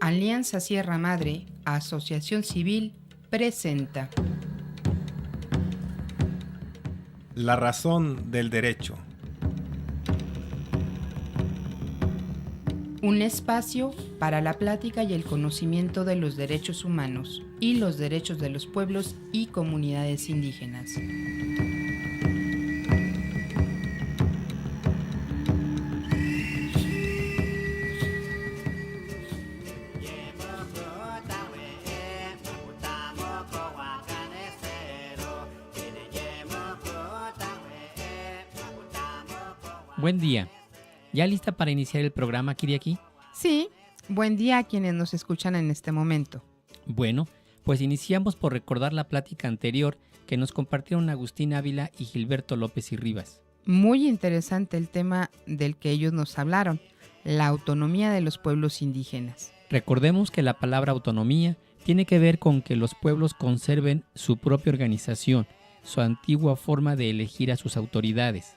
Alianza Sierra Madre, Asociación Civil, presenta La razón del derecho. Un espacio para la plática y el conocimiento de los derechos humanos y los derechos de los pueblos y comunidades indígenas. Buen día. ¿Ya lista para iniciar el programa, Kiriaki? Sí, buen día a quienes nos escuchan en este momento. Bueno, pues iniciamos por recordar la plática anterior que nos compartieron Agustín Ávila y Gilberto López y Rivas. Muy interesante el tema del que ellos nos hablaron, la autonomía de los pueblos indígenas. Recordemos que la palabra autonomía tiene que ver con que los pueblos conserven su propia organización, su antigua forma de elegir a sus autoridades.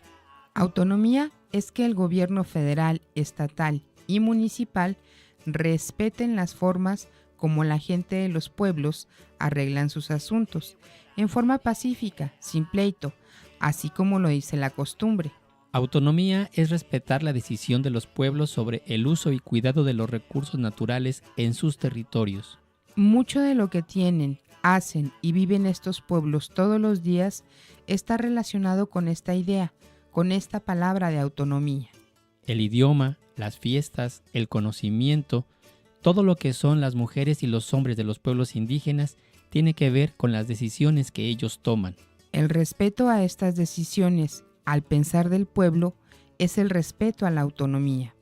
Autonomía es que el gobierno federal, estatal y municipal respeten las formas como la gente de los pueblos arreglan sus asuntos, en forma pacífica, sin pleito, así como lo dice la costumbre. Autonomía es respetar la decisión de los pueblos sobre el uso y cuidado de los recursos naturales en sus territorios. Mucho de lo que tienen, hacen y viven estos pueblos todos los días está relacionado con esta idea, con esta palabra de autonomía. El idioma, las fiestas, el conocimiento, todo lo que son las mujeres y los hombres de los pueblos indígenas tiene que ver con las decisiones que ellos toman. El respeto a estas decisiones, al pensar del pueblo, es el respeto a la autonomía.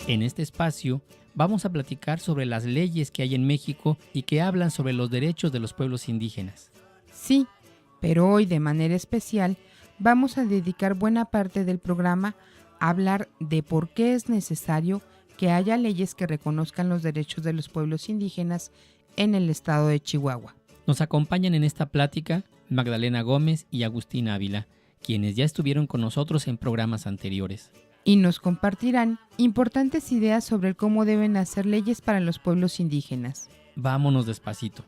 En este espacio vamos a platicar sobre las leyes que hay en México y que hablan sobre los derechos de los pueblos indígenas. Sí, pero hoy de manera especial vamos a dedicar buena parte del programa a hablar de por qué es necesario que haya leyes que reconozcan los derechos de los pueblos indígenas en el estado de Chihuahua. Nos acompañan en esta plática Magdalena Gómez y Agustín Ávila, quienes ya estuvieron con nosotros en programas anteriores. Y nos compartirán importantes ideas sobre cómo deben hacer leyes para los pueblos indígenas. Vámonos despacito,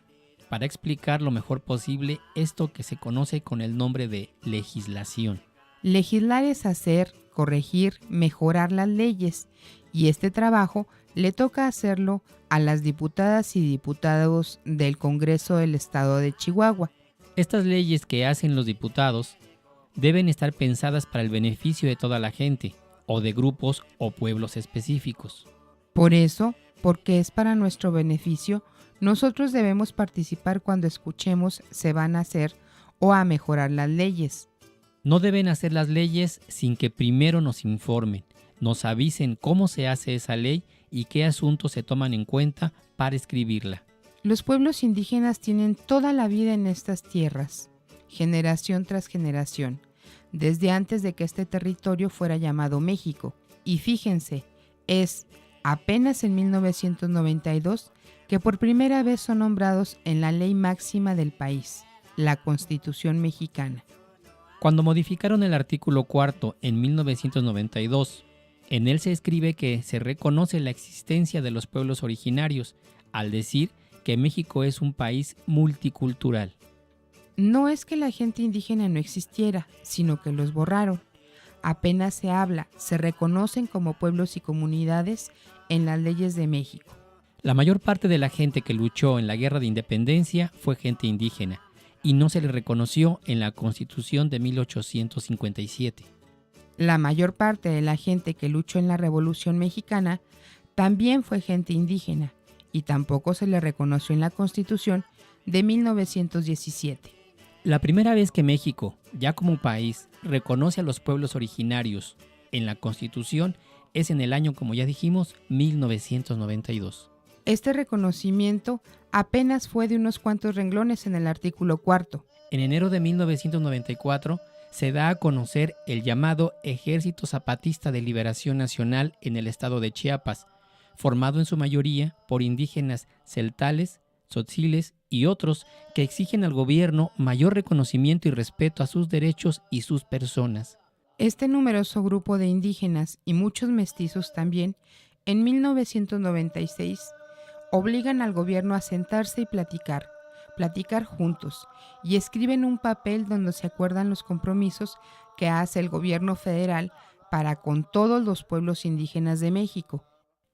para explicar lo mejor posible esto que se conoce con el nombre de legislación. Legislar es hacer, corregir, mejorar las leyes, y este trabajo le toca hacerlo a las diputadas y diputados del Congreso del Estado de Chihuahua. Estas leyes que hacen los diputados deben estar pensadas para el beneficio de toda la gente, o de grupos o pueblos específicos. Por eso, porque es para nuestro beneficio, nosotros debemos participar cuando escuchemos se van a hacer o a mejorar las leyes. No deben hacer las leyes sin que primero nos informen, nos avisen cómo se hace esa ley y qué asuntos se toman en cuenta para escribirla. Los pueblos indígenas tienen toda la vida en estas tierras, generación tras generación, desde antes de que este territorio fuera llamado México. Y fíjense, es apenas en 1992 que por primera vez son nombrados en la ley máxima del país, la Constitución mexicana. Cuando modificaron el artículo 4 en 1992, en él se escribe que se reconoce la existencia de los pueblos originarios, al decir que México es un país multicultural. No es que la gente indígena no existiera, sino que los borraron. Apenas se habla, se reconocen como pueblos y comunidades en las leyes de México. La mayor parte de la gente que luchó en la Guerra de Independencia fue gente indígena, y no se le reconoció en la Constitución de 1857. La mayor parte de la gente que luchó en la Revolución Mexicana también fue gente indígena, y tampoco se le reconoció en la Constitución de 1917. La primera vez que México, ya como país, reconoce a los pueblos originarios en la Constitución es en el año, como ya dijimos, 1992. Este reconocimiento apenas fue de unos cuantos renglones en el artículo 4. En enero de 1994 se da a conocer el llamado Ejército Zapatista de Liberación Nacional en el estado de Chiapas, formado en su mayoría por indígenas celtales, tzotziles y otros que exigen al gobierno mayor reconocimiento y respeto a sus derechos y sus personas. Este numeroso grupo de indígenas y muchos mestizos también, en 1996, obligan al gobierno a sentarse y platicar juntos, y escriben un papel donde se acuerdan los compromisos que hace el gobierno federal para con todos los pueblos indígenas de México.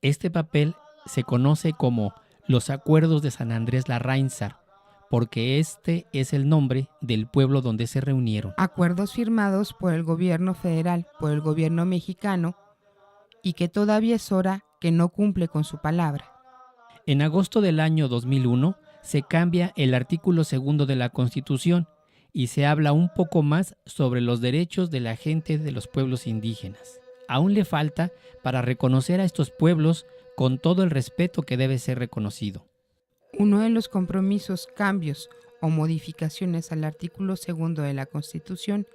Este papel se conoce como los Acuerdos de San Andrés Larráinzar, porque este es el nombre del pueblo donde se reunieron. Acuerdos firmados por el gobierno federal, por el gobierno mexicano, y que todavía es hora que no cumple con su palabra. En agosto del año 2001 se cambia el artículo 2 de la Constitución y se habla un poco más sobre los derechos de la gente de los pueblos indígenas. Aún le falta para reconocer a estos pueblos con todo el respeto que debe ser reconocido. Uno de los compromisos, cambios o modificaciones al artículo 2 de la Constitución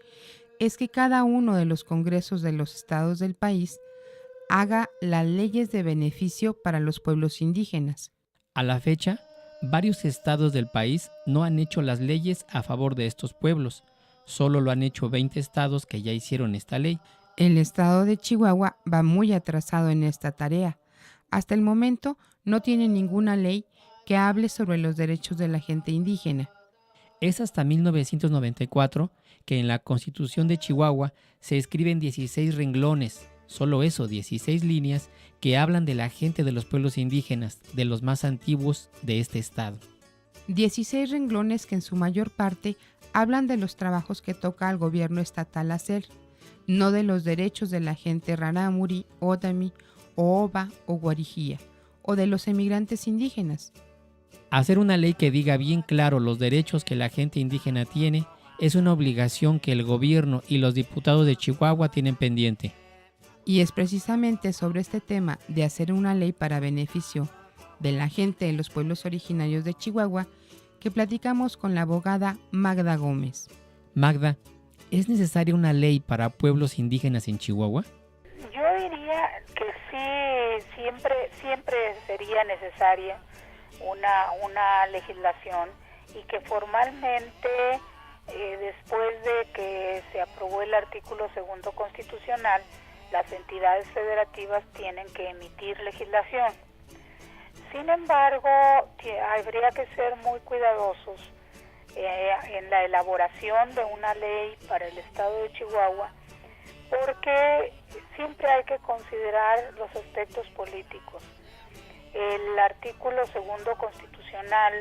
es que cada uno de los congresos de los estados del país haga las leyes de beneficio para los pueblos indígenas. A la fecha, varios estados del país no han hecho las leyes a favor de estos pueblos. Solo lo han hecho 20 estados que ya hicieron esta ley. El estado de Chihuahua va muy atrasado en esta tarea. Hasta el momento no tiene ninguna ley que hable sobre los derechos de la gente indígena. Es hasta 1994 que en la Constitución de Chihuahua se escriben 16 renglones, solo eso, 16 líneas que hablan de la gente de los pueblos indígenas, de los más antiguos de este estado. 16 renglones que en su mayor parte hablan de los trabajos que toca al gobierno estatal hacer, no de los derechos de la gente rarámuri, ótami, oba o guarijía, o de los emigrantes indígenas. Hacer una ley que diga bien claro los derechos que la gente indígena tiene es una obligación que el gobierno y los diputados de Chihuahua tienen pendiente. Y es precisamente sobre este tema de hacer una ley para beneficio de la gente de los pueblos originarios de Chihuahua que platicamos con la abogada Magda Gómez. Magda, ¿es necesaria una ley para pueblos indígenas en Chihuahua? Yo diría que sí, siempre sería necesaria una legislación y que formalmente, después de que se aprobó el artículo 2 constitucional, las entidades federativas tienen que emitir legislación. Sin embargo, habría que ser muy cuidadosos en la elaboración de una ley para el estado de Chihuahua, porque siempre hay que considerar los aspectos políticos. El artículo 2 constitucional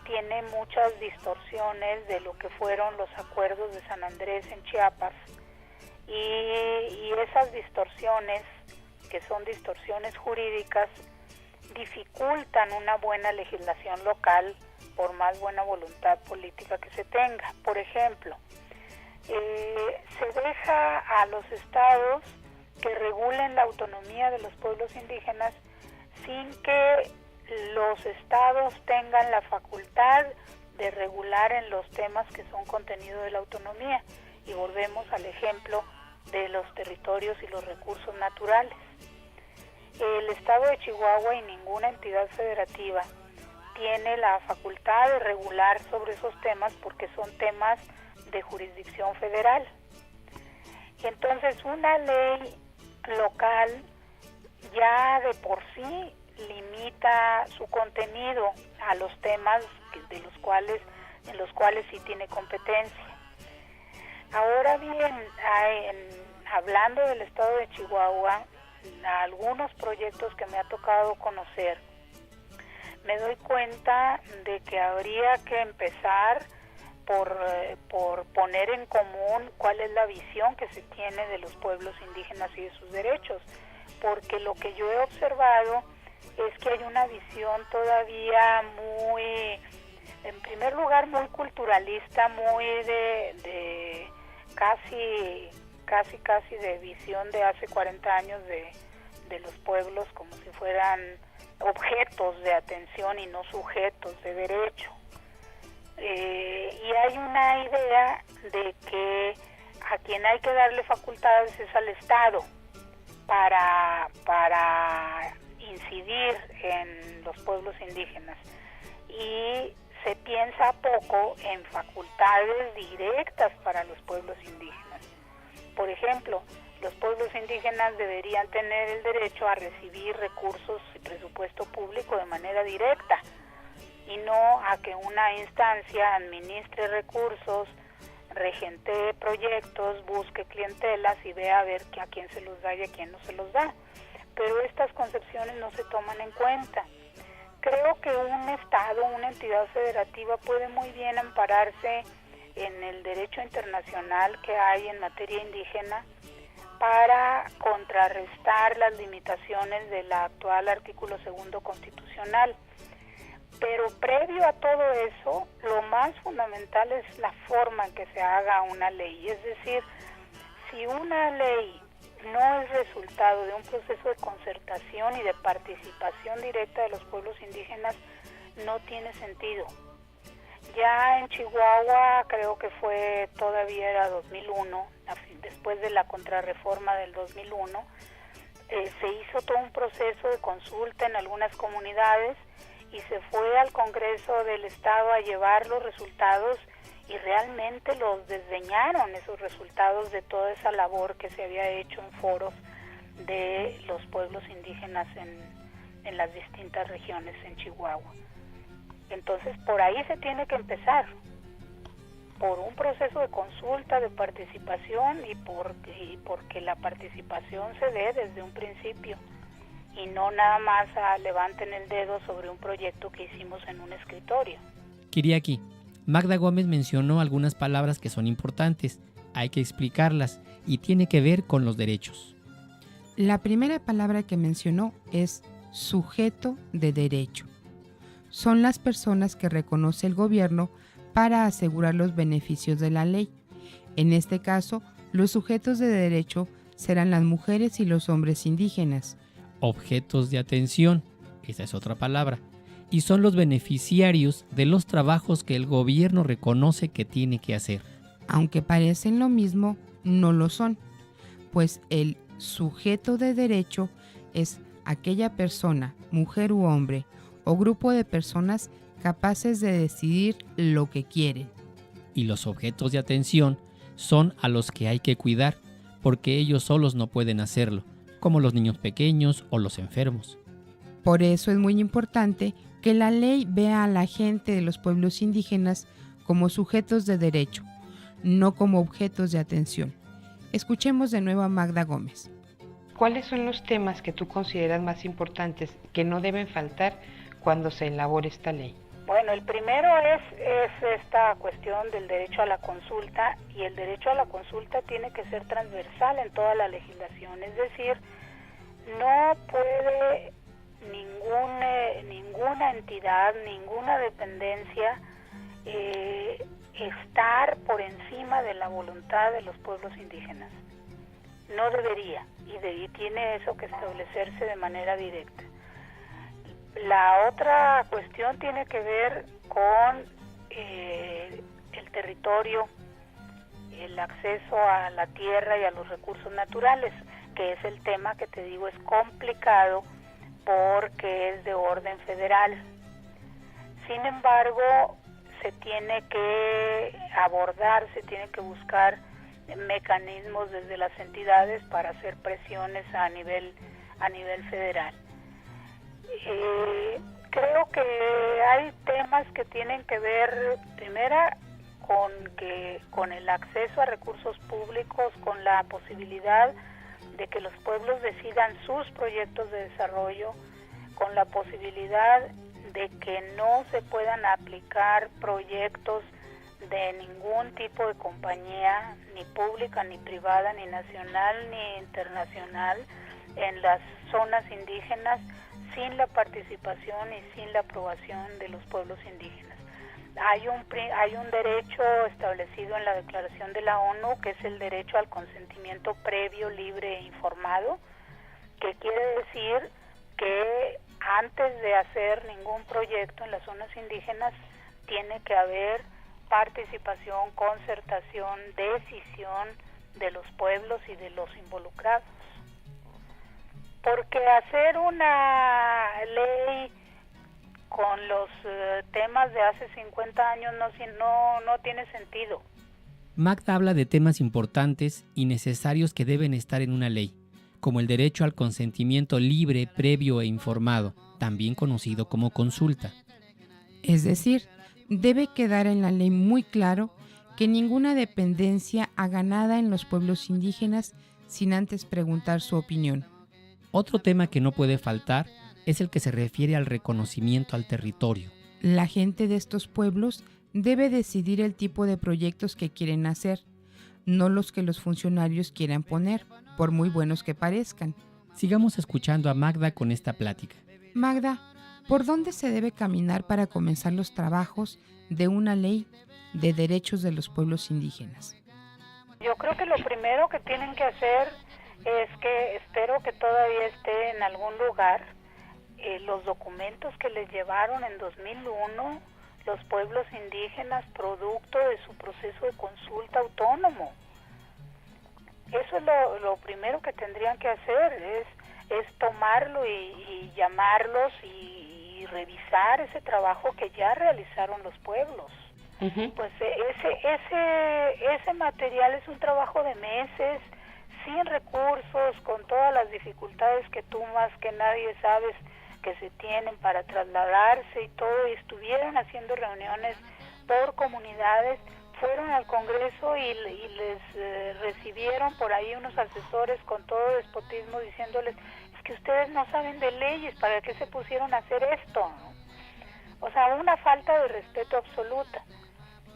tiene muchas distorsiones de lo que fueron los acuerdos de San Andrés en Chiapas, y esas distorsiones, que son distorsiones jurídicas, dificultan una buena legislación local por más buena voluntad política que se tenga. Por ejemplo, se deja a los estados que regulen la autonomía de los pueblos indígenas sin que los estados tengan la facultad de regular en los temas que son contenido de la autonomía. Y volvemos al ejemplo de los territorios y los recursos naturales. El estado de Chihuahua y ninguna entidad federativa tiene la facultad de regular sobre esos temas porque son temas de jurisdicción federal. Entonces, una ley local ya de por sí limita su contenido a los temas en los cuales sí tiene competencia. Ahora bien, hablando del estado de Chihuahua, algunos proyectos que me ha tocado conocer, me doy cuenta de que habría que empezar por poner en común cuál es la visión que se tiene de los pueblos indígenas y de sus derechos, porque lo que yo he observado es que hay una visión todavía muy, en primer lugar, muy culturalista, muy de casi de visión de hace 40 años de los pueblos como si fueran objetos de atención y no sujetos de derecho. Y hay una idea de que a quien hay que darle facultades es al Estado para incidir en los pueblos indígenas, y se piensa poco en facultades directas para los pueblos indígenas. Por ejemplo, los pueblos indígenas deberían tener el derecho a recibir recursos y presupuesto público de manera directa y no a que una instancia administre recursos, regentee proyectos, busque clientelas y vea a ver a quién se los da y a quién no se los da. Pero estas concepciones no se toman en cuenta. Creo que un Estado, una entidad federativa puede muy bien ampararse en el derecho internacional que hay en materia indígena para contrarrestar las limitaciones del actual artículo 2 constitucional. Pero previo a todo eso, lo más fundamental es la forma en que se haga una ley. Es decir, si una ley no es resultado de un proceso de concertación y de participación directa de los pueblos indígenas, no tiene sentido. Ya en Chihuahua, creo que todavía era 2001, después de la contrarreforma del 2001, se hizo todo un proceso de consulta en algunas comunidades y se fue al Congreso del Estado a llevar los resultados y realmente los desdeñaron, esos resultados de toda esa labor que se había hecho en foros de los pueblos indígenas en las distintas regiones en Chihuahua. Entonces, por ahí se tiene que empezar, por un proceso de consulta, de participación y porque la participación se dé desde un principio y no nada más levanten el dedo sobre un proyecto que hicimos en un escritorio. Kiriaki, Magda Gómez mencionó algunas palabras que son importantes, hay que explicarlas y tiene que ver con los derechos. La primera palabra que mencionó es sujeto de derecho. Son las personas que reconoce el gobierno para asegurar los beneficios de la ley. En este caso, los sujetos de derecho serán las mujeres y los hombres indígenas. Objetos de atención, esa es otra palabra, y son los beneficiarios de los trabajos que el gobierno reconoce que tiene que hacer. Aunque parecen lo mismo, no lo son, pues el sujeto de derecho es aquella persona, mujer u hombre, o grupo de personas capaces de decidir lo que quieren. Y los objetos de atención son a los que hay que cuidar, porque ellos solos no pueden hacerlo, como los niños pequeños o los enfermos. Por eso es muy importante que la ley vea a la gente de los pueblos indígenas como sujetos de derecho, no como objetos de atención. Escuchemos de nuevo a Magda Gómez. ¿Cuáles son los temas que tú consideras más importantes que no deben faltar cuando se elabore esta ley? Bueno, el primero es esta cuestión del derecho a la consulta, y el derecho a la consulta tiene que ser transversal en toda la legislación, es decir, no puede ninguna entidad, ninguna dependencia estar por encima de la voluntad de los pueblos indígenas. No debería, y tiene eso que establecerse de manera directa. La otra cuestión tiene que ver con el territorio, el acceso a la tierra y a los recursos naturales, que es el tema que te digo es complicado porque es de orden federal. Sin embargo, se tiene que abordar, se tiene que buscar mecanismos desde las entidades para hacer presiones a nivel federal. Creo que hay temas que tienen que ver, primera, con el acceso a recursos públicos, con la posibilidad de que los pueblos decidan sus proyectos de desarrollo, con la posibilidad de que no se puedan aplicar proyectos de ningún tipo de compañía, ni pública, ni privada, ni nacional, ni internacional, en las zonas indígenas, sin la participación y sin la aprobación de los pueblos indígenas. Hay un derecho establecido en la Declaración de la ONU, que es el derecho al consentimiento previo, libre e informado, que quiere decir que antes de hacer ningún proyecto en las zonas indígenas tiene que haber participación, concertación, decisión de los pueblos y de los involucrados. Porque hacer una ley con los temas de hace 50 años no tiene sentido. Magda habla de temas importantes y necesarios que deben estar en una ley, como el derecho al consentimiento libre, previo e informado, también conocido como consulta. Es decir, debe quedar en la ley muy claro que ninguna dependencia haga nada en los pueblos indígenas sin antes preguntar su opinión. Otro tema que no puede faltar es el que se refiere al reconocimiento al territorio. La gente de estos pueblos debe decidir el tipo de proyectos que quieren hacer, no los que los funcionarios quieran poner, por muy buenos que parezcan. Sigamos escuchando a Magda con esta plática. Magda, ¿por dónde se debe caminar para comenzar los trabajos de una ley de derechos de los pueblos indígenas? Yo creo que lo primero que tienen que hacer es que espero que todavía esté en algún lugar los documentos que les llevaron en 2001 los pueblos indígenas producto de su proceso de consulta autónomo. Eso es lo primero que tendrían que hacer, es tomarlo y llamarlos y revisar ese trabajo que ya realizaron los pueblos. Uh-huh. Pues ese material es un trabajo de meses, sin recursos, con todas las dificultades que tú más que nadie sabes que se tienen para trasladarse y todo, y estuvieron haciendo reuniones por comunidades, fueron al Congreso y les recibieron por ahí unos asesores con todo despotismo diciéndoles, es que ustedes no saben de leyes, ¿para qué se pusieron a hacer esto? ¿No? O sea, una falta de respeto absoluta.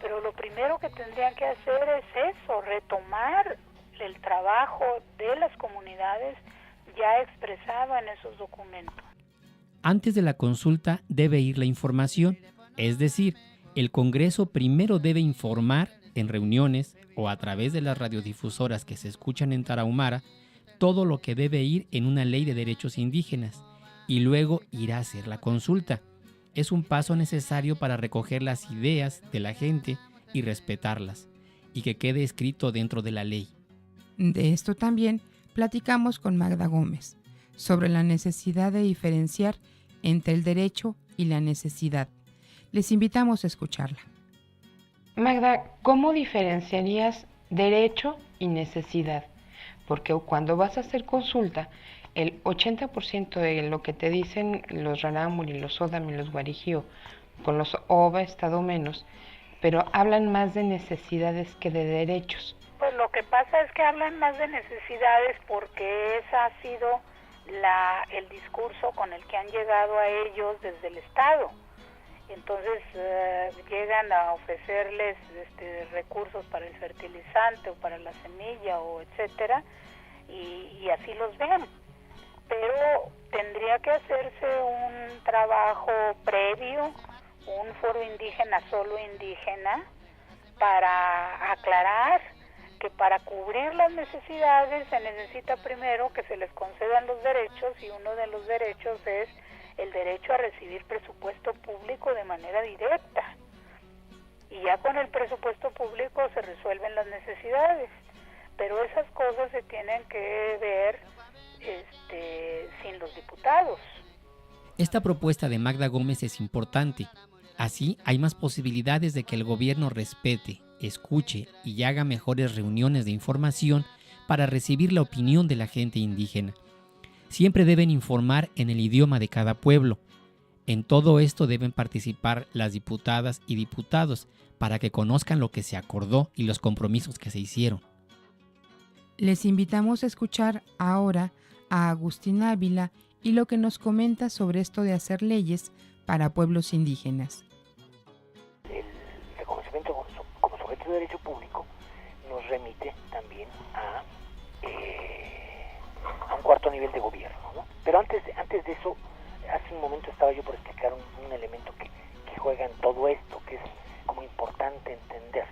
Pero lo primero que tendrían que hacer es eso, retomar el trabajo de las comunidades ya expresado en esos documentos. Antes de la consulta debe ir la información, es decir, el Congreso primero debe informar en reuniones o a través de las radiodifusoras que se escuchan en Tarahumara todo lo que debe ir en una ley de derechos indígenas y luego irá a hacer la consulta. Es un paso necesario para recoger las ideas de la gente y respetarlas, y que quede escrito dentro de la ley. De esto también platicamos con Magda Gómez, sobre la necesidad de diferenciar entre el derecho y la necesidad. Les invitamos a escucharla. Magda, ¿cómo diferenciarías derecho y necesidad? Porque cuando vas a hacer consulta, el 80% de lo que te dicen los Rarámuri, los Ódam y los Guarijío, con los Oba estado menos, pero hablan más de necesidades que de derechos. Pues lo que pasa es que hablan más de necesidades porque ese ha sido el discurso con el que han llegado a ellos desde el Estado. Entonces llegan a ofrecerles recursos para el fertilizante o para la semilla o etcétera, y así los ven. Pero tendría que hacerse un trabajo previo, un foro indígena solo indígena, para aclarar que para cubrir las necesidades se necesita primero que se les concedan los derechos, y uno de los derechos es el derecho a recibir presupuesto público de manera directa. Y ya con el presupuesto público se resuelven las necesidades, pero esas cosas se tienen que ver sin los diputados. Esta propuesta de Magda Gómez es importante. Así hay más posibilidades de que el gobierno respete, escuche y haga mejores reuniones de información para recibir la opinión de la gente indígena. Siempre deben informar en el idioma de cada pueblo. En todo esto deben participar las diputadas y diputados para que conozcan lo que se acordó y los compromisos que se hicieron. Les invitamos a escuchar ahora a Agustín Ávila y lo que nos comenta sobre esto de hacer leyes para pueblos indígenas. El reconocimiento como sujeto de derecho público nos remite también a un cuarto nivel de gobierno, ¿no? Pero antes de eso, hace un momento estaba yo por explicar un elemento que juega en todo esto, que es como importante entender.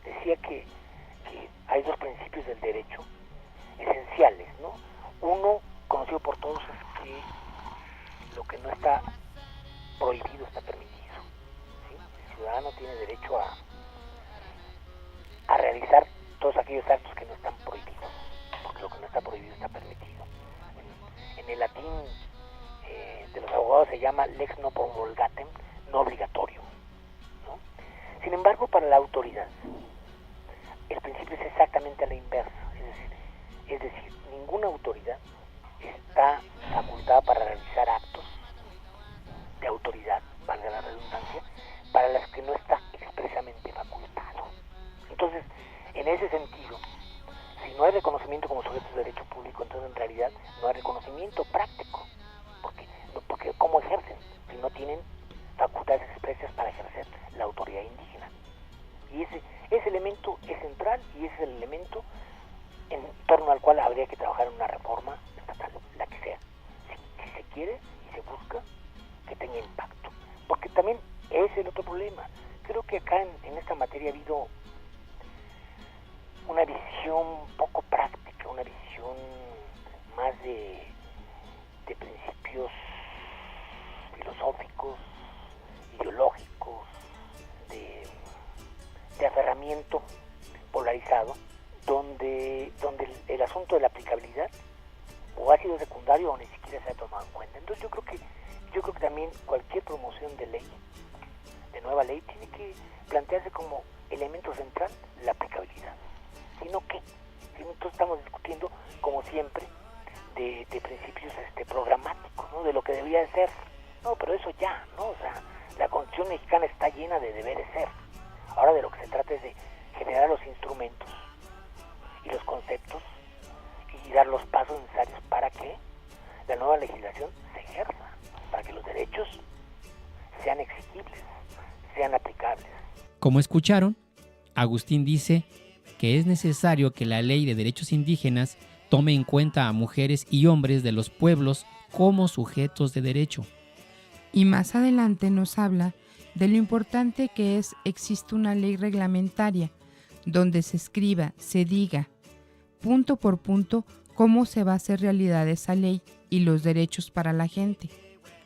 Decía que hay dos principios del derecho esenciales, ¿no? Uno, conocido por todos, es que lo que no está prohibido está permitido, ¿sí? El ciudadano tiene derecho a realizar todos aquellos actos que no están prohibidos, porque lo que no está prohibido está permitido. En el latín de los abogados se llama lex non promulgatem, no obligatorio, ¿no? Sin embargo, para la autoridad, En ese sentido, si no hay reconocimiento como sujetos de derecho público, entonces en realidad no hay reconocimiento práctico, porque ¿cómo ejercen si no tienen facultades expresas para ejercer la autoridad indígena? Y ese elemento es central y ese es el elemento en torno al cual habría que trabajar en una reforma estatal, la que sea, si se quiere y se busca que tenga impacto. Porque también es el otro problema. Creo que acá en esta materia ha habido una visión poco práctica, una visión más de principios filosóficos, ideológicos, de aferramiento polarizado, donde el asunto de la aplicabilidad o ha sido secundario o ni siquiera se ha tomado en cuenta. Entonces yo creo que también cualquier promoción de ley, de nueva ley, tiene que plantearse como elemento central la aplicabilidad. Sino que, si nosotros estamos discutiendo, como siempre, de principios programáticos, ¿no? De lo que debería de ser. No, pero eso ya, ¿no? O sea, la Constitución mexicana está llena de deberes ser. Ahora de lo que se trata es de generar los instrumentos y los conceptos y dar los pasos necesarios para que la nueva legislación se ejerza, para que los derechos sean exigibles, sean aplicables. Como escucharon, Agustín dice que es necesario que la Ley de Derechos Indígenas tome en cuenta a mujeres y hombres de los pueblos como sujetos de derecho. Y más adelante nos habla de lo importante que existe una ley reglamentaria donde se escriba, se diga, punto por punto, cómo se va a hacer realidad esa ley y los derechos para la gente.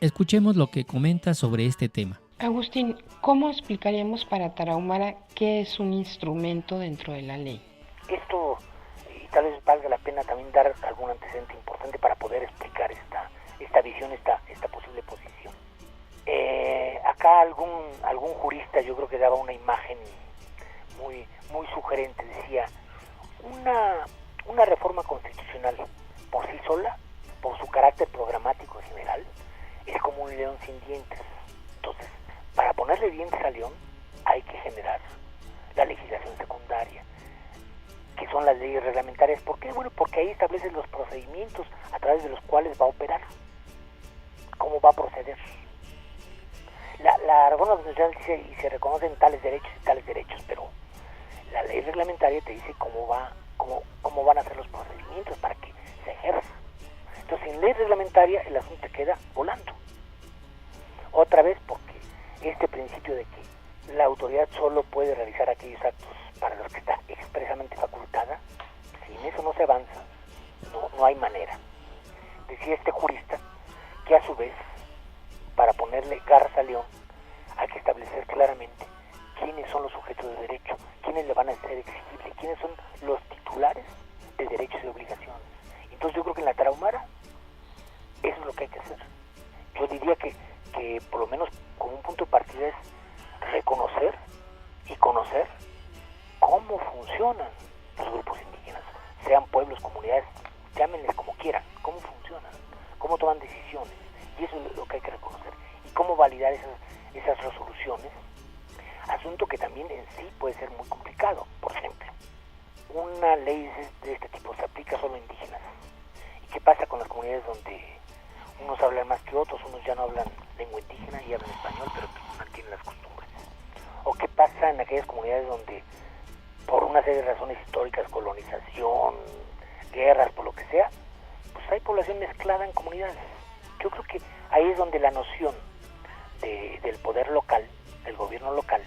Escuchemos lo que comenta sobre este tema. Agustín, ¿cómo explicaríamos para Tarahumara qué es un instrumento dentro de la ley? Esto, y tal vez valga la pena también dar algún antecedente importante para poder explicar esta visión, esta posible posición. Acá algún jurista, yo creo que daba una imagen muy sugerente, decía, una reforma constitucional por sí sola, por su carácter programático general, es como un león sin dientes. Entonces, para ponerle dientes al león, hay que generar la legislación secundaria, que son las leyes reglamentarias. ¿Por qué? Bueno, porque ahí establecen los procedimientos a través de los cuales va a operar, cómo va a proceder. La reforma constitucional dice y se reconocen tales derechos, pero la ley reglamentaria te dice cómo van a ser los procedimientos para que se ejerza. Entonces, sin ley reglamentaria el asunto queda volando. Otra vez porque este principio de que la autoridad solo puede realizar aquellos actos para los que está expresamente facultada, sin eso no se avanza, no hay manera. Decía este jurista que a su vez, para ponerle garza al león, hay que establecer claramente quiénes son los sujetos de derecho, quiénes le van a ser exigibles, quiénes son los titulares de derechos y obligaciones. Entonces yo creo que en la Tarahumara eso es lo que hay que hacer. Yo diría que por lo menos como un punto de partida es reconocer y conocer cómo funcionan los grupos indígenas, sean pueblos, comunidades, llámenles como quieran, cómo funcionan, cómo toman decisiones, y eso es lo que hay que reconocer, y cómo validar esas resoluciones, asunto que también en sí puede ser muy complicado. Por ejemplo, una ley de este tipo se aplica solo a indígenas. ¿Y qué pasa con las comunidades donde unos hablan más que otros, unos ya no hablan lengua indígena y hablan español, pero mantienen las costumbres? ¿O qué pasa en aquellas comunidades donde, por una serie de razones históricas, colonización, guerras, por lo que sea, pues hay población mezclada en comunidades? Yo creo que ahí es donde la noción del poder local, del gobierno local,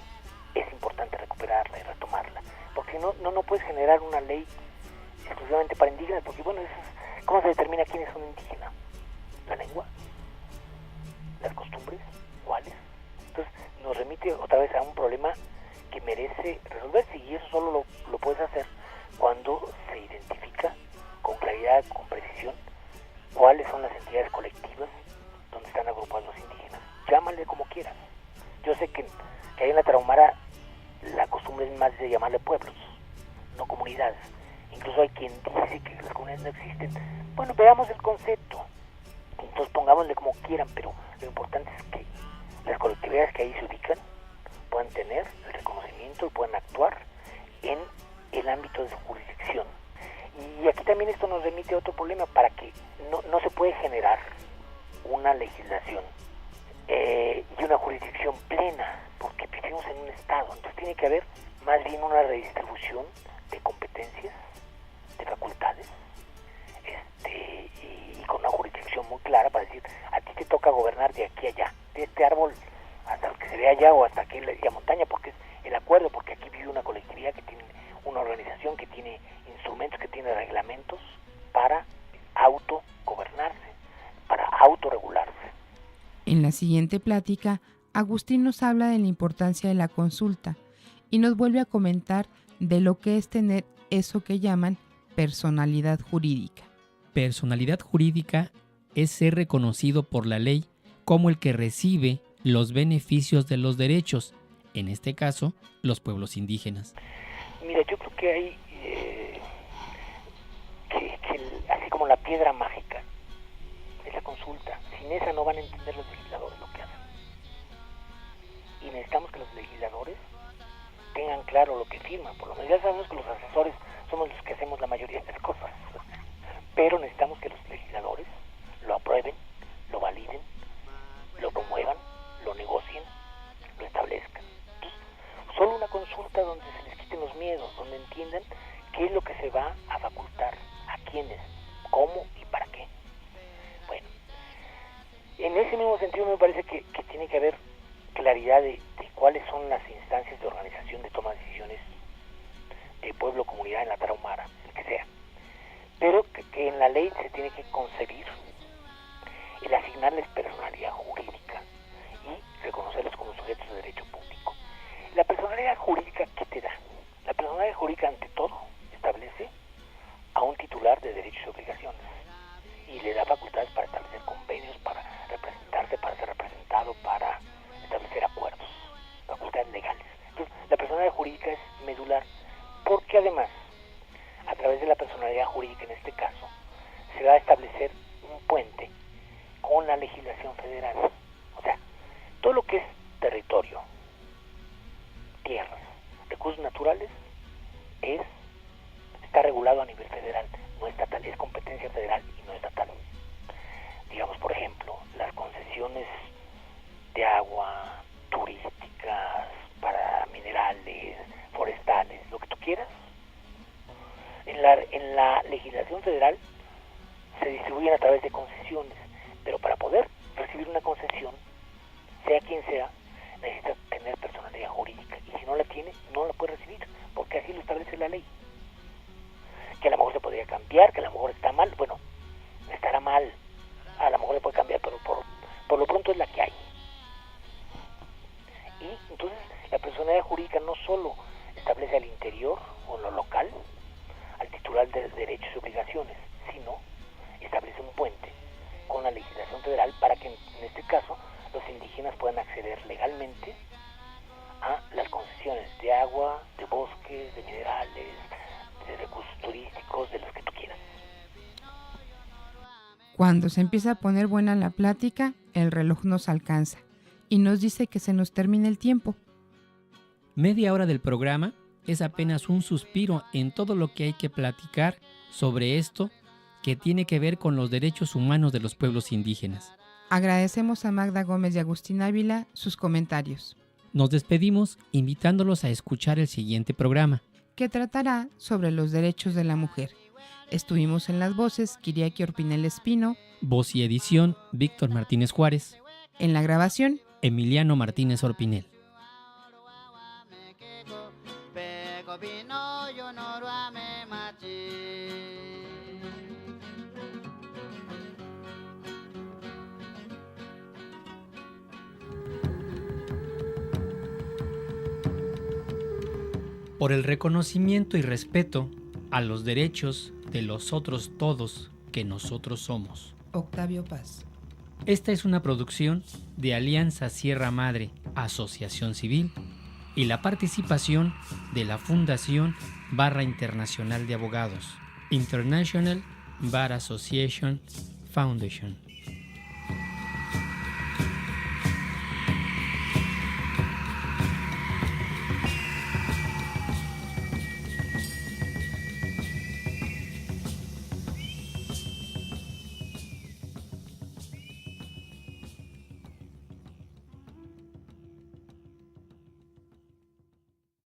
es importante recuperarla y retomarla, porque no puedes generar una ley exclusivamente para indígenas, porque bueno, ¿cómo se determina quién es un indígena? ¿La lengua? ¿Las costumbres? ¿Cuáles? Entonces nos remite otra vez a un problema que merece resolverse, y eso solo lo puedes hacer cuando se identifica con claridad, con precisión, cuáles son las entidades colectivas donde están agrupados los indígenas. Llámale como quieras. Yo sé que ahí en la Tarahumara la costumbre es más de llamarle pueblos, no comunidades. Incluso hay quien dice que las comunidades no existen. Bueno, veamos el concepto. Entonces pongámosle como quieran, pero lo importante es que las colectividades que ahí se ubican puedan tener el reconocimiento y puedan actuar en el ámbito de su jurisdicción. Y aquí también esto nos remite a otro problema, para que no se puede generar una legislación y una jurisdicción plena, porque vivimos en un estado. Entonces tiene que haber más bien una redistribución de competencias, de facultades, y con una jurisdicción muy clara para decir, a ti te toca gobernar de aquí a allá, de este árbol hasta el que se ve allá o hasta aquí en la montaña, porque es el acuerdo, porque aquí vive una colectividad que tiene una organización, que tiene instrumentos, que tiene reglamentos para autogobernarse, para autorregularse. En la siguiente plática, Agustín nos habla de la importancia de la consulta y nos vuelve a comentar de lo que es tener eso que llaman personalidad jurídica. Personalidad jurídica es ser reconocido por la ley como el que recibe los beneficios de los derechos, en este caso, los pueblos indígenas. Mira, yo creo que hay, así como la piedra mágica, es la consulta. Sin esa no van a entender los legisladores lo que hacen. Y necesitamos que los legisladores tengan claro lo que firman. Por lo menos ya sabemos que los asesores somos los que hacemos la mayoría de las cosas. Pero necesitamos que los legisladores lo aprueben, lo validen, lo promuevan, lo negocien, lo establezcan. Entonces, solo una consulta donde se les quiten los miedos, donde entiendan qué es lo que se va a facultar, a quiénes, cómo y para qué. Bueno, en ese mismo sentido me parece que tiene que haber claridad de cuáles son las instancias de organización de toma de decisiones de pueblo, comunidad en la Tarahumara, el que sea. Pero que en la ley se tiene que concebir el asignarles personalidad jurídica y reconocerlos como sujetos de derecho público. La personalidad jurídica, ¿qué te da? La personalidad jurídica, ante todo, establece a un titular de derechos y obligaciones y le da facultades para establecer convenios, para representarse, para ser representado, para establecer acuerdos, facultades legales. Entonces, la personalidad jurídica es medular, porque además, a través de la personalidad jurídica en este caso, se va a establecer un puente con la legislación federal. O sea, todo lo que es territorio, tierras, recursos naturales, está regulado a nivel federal, no estatal, es competencia federal y no estatal. Digamos, por ejemplo, las concesiones de agua, turísticas, para minerales, forestales, lo que tú quieras. En la legislación federal se distribuyen a través de concesiones, pero para poder recibir una concesión, sea quien sea, necesita tener personalidad jurídica, y si no la tiene, no la puede recibir, porque así lo establece la ley. Que a lo mejor se podría cambiar, que a lo mejor está mal, bueno, estará mal, a lo mejor se puede cambiar, pero por lo pronto es la que hay. Y entonces la personalidad jurídica no solo establece al interior o en lo local al titular de derechos y obligaciones, sino establece un puente con la legislación federal para que en este caso los indígenas puedan acceder legalmente a las concesiones de agua, de bosques, de minerales, de recursos turísticos, de los que tú quieras. Cuando se empieza a poner buena la plática, el reloj nos alcanza y nos dice que se nos termina el tiempo. Media hora del programa es apenas un suspiro en todo lo que hay que platicar sobre esto que tiene que ver con los derechos humanos de los pueblos indígenas. Agradecemos a Magda Gómez y Agustín Ávila sus comentarios. Nos despedimos invitándolos a escuchar el siguiente programa, que tratará sobre los derechos de la mujer. Estuvimos en las voces Kiriaki Orpinel Espino, voz y edición Víctor Martínez Juárez, en la grabación Emiliano Martínez Orpinel. Por el reconocimiento y respeto a los derechos de los otros todos que nosotros somos. Octavio Paz. Esta es una producción de Alianza Sierra Madre, Asociación Civil, y la participación de la Fundación Barra Internacional de Abogados, International Bar Association Foundation.